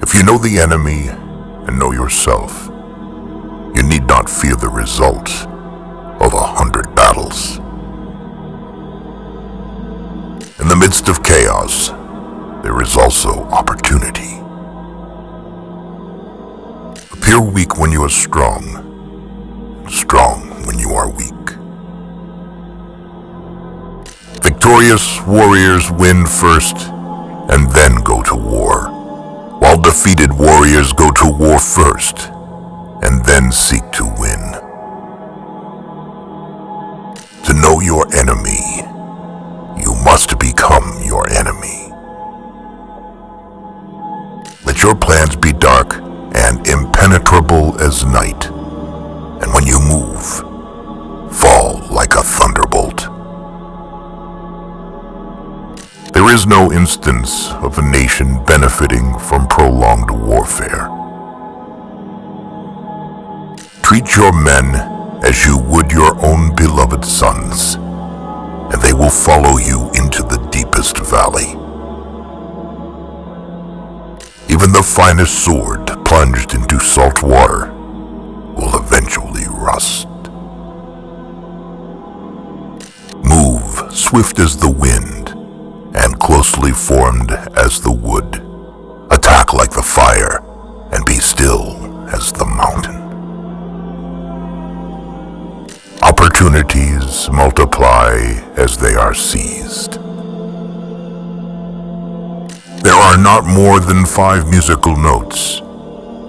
If you know the enemy and know yourself, you need not fear the result of 100 battles. In the midst of chaos, there is also opportunity. Appear weak when you are strong, and strong when you are weak. Victorious warriors win first and then go to war, while defeated warriors go to war first and then seek to win. To know your enemy, you must become your enemy. Let your plans be dark and impenetrable as night, and when you move, fall like a thunderbolt. There is no instance of a nation benefiting from prolonged warfare. Treat your men as you would your own beloved sons, and they will follow you into the deepest valley. Even the finest sword plunged into salt water will eventually rust. Move swift as the wind and closely formed as the wood. Attack like the fire and be still as the mountain. Opportunities multiply as they are seized. There are not more than 5 musical notes,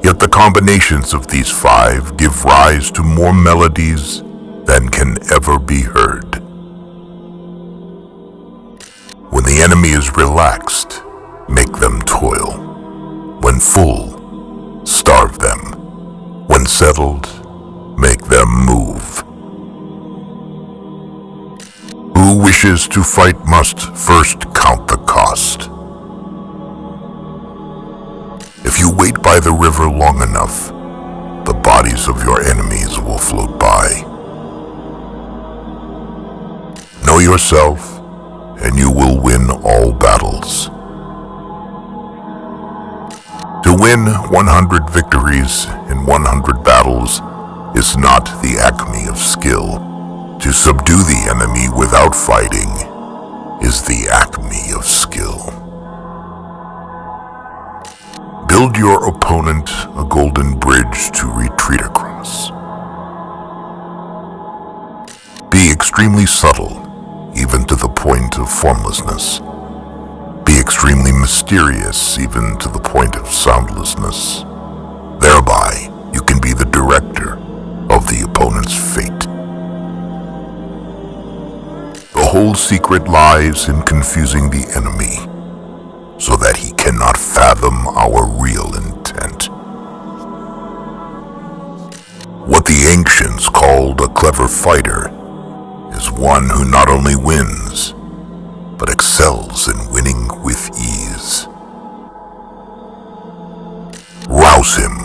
yet the combinations of these 5 give rise to more melodies than can ever be heard. When the enemy is relaxed, make them toil. When full, starve them. When settled, make them move. Who wishes to fight must first count the cost. If you wait by the river long enough, the bodies of your enemies will float by. Know yourself, and you will win all battles. To win 100 victories in 100 battles is not the acme of skill. To subdue the enemy without fighting is the acme of skill. Build your opponent a golden bridge to retreat across. Be extremely subtle, even to the point of formlessness. Be extremely mysterious, even to the point of soundlessness. Thereby, you can be the director of the opponent's fate. The whole secret lies in confusing the enemy, so that he cannot fathom our real intent. What the ancients called a clever fighter is one who not only wins, but excels in winning with ease. Rouse him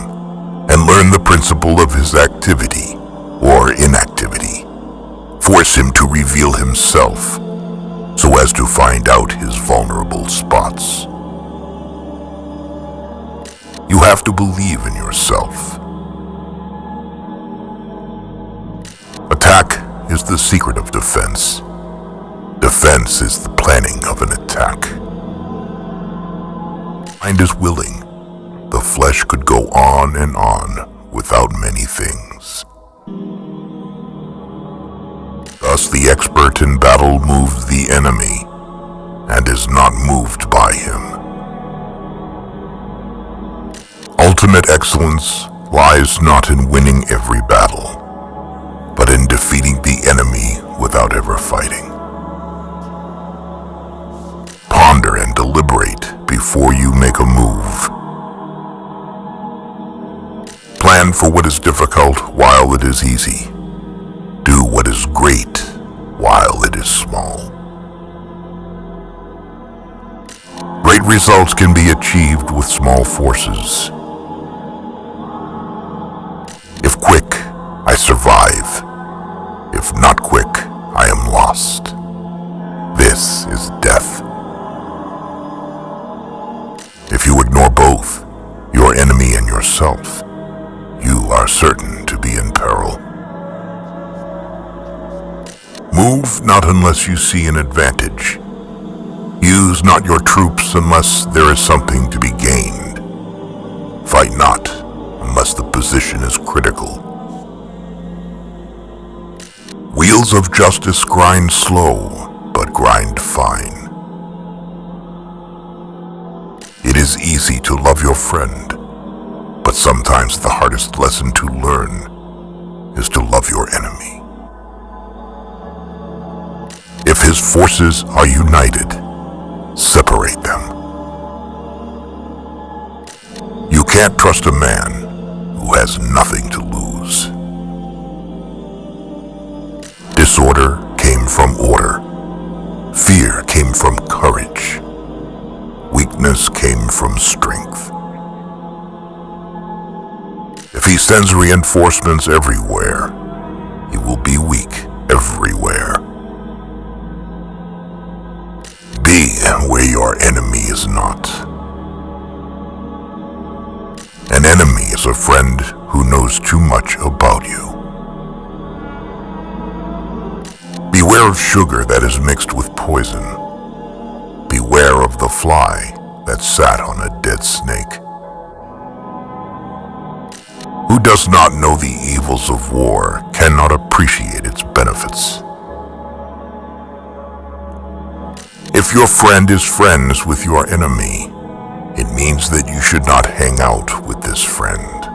and learn the principle of his activity or inactivity. Force him to reveal himself so as to find out his vulnerable spots. You have to believe in yourself. Attack is the secret of defense. Defense is the planning of an attack. Mind is willing. The flesh could go on and on without many things. Thus the expert in battle moves the enemy and is not moved by him. Ultimate excellence lies not in winning every battle, but in defeating the enemy without ever fighting. Ponder and deliberate before you make a move. Plan for what is difficult while it is easy. Do what is great while it is small. Great results can be achieved with small forces. If quick, I survive. If not quick, I am lost. This is death. If you ignore both, yourself, you are certain to be in peril. Move not unless you see an advantage. Use not your troops unless there is something to be gained. Fight not unless the position is critical. Wheels of justice grind slow, but grind fine. It is easy to love your friend, but sometimes the hardest lesson to learn is to love your enemy. If his forces are united, separate them. You can't trust a man who has nothing to lose. Disorder came from order. Fear came from courage. Weakness came from strength. If he sends reinforcements everywhere, he will be weak everywhere. Be where your enemy is not. An enemy is a friend who knows too much about you. Beware of sugar that is mixed with poison. Beware of the fly that sat on a dead snake. Who does not know the evils of war cannot appreciate its benefits. If your friend is friends with your enemy, it means that you should not hang out with this friend.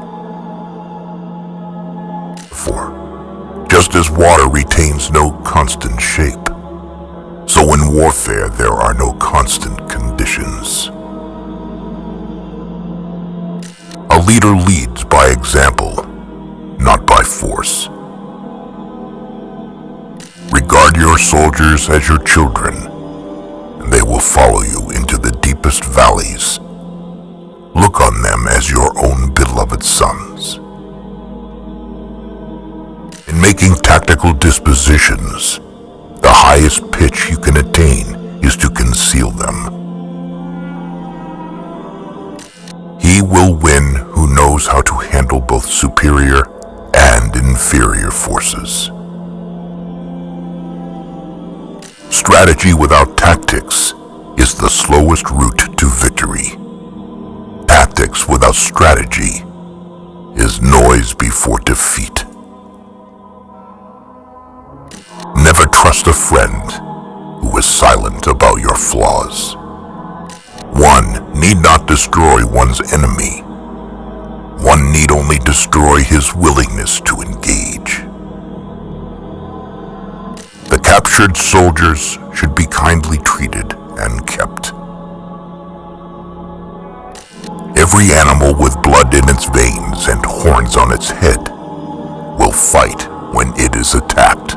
4. Just as water retains no constant shape, so in warfare there are no constant conditions. A leader leads by example, not by force. Regard your soldiers as your children, and they will follow you into the deepest valleys. Look on them as your own beloved sons. In making tactical dispositions, the highest pitch you can attain is to conceal them. He will win who knows how to handle both superior and inferior forces. Strategy without tactics is the slowest route to victory. Tactics without strategy is noise before defeat. Never trust a friend who is silent about your flaws. One need not destroy one's enemy. One need only destroy his willingness to engage. The captured soldiers should be kindly treated and kept. Every animal with blood in its veins and horns on its head will fight when it is attacked.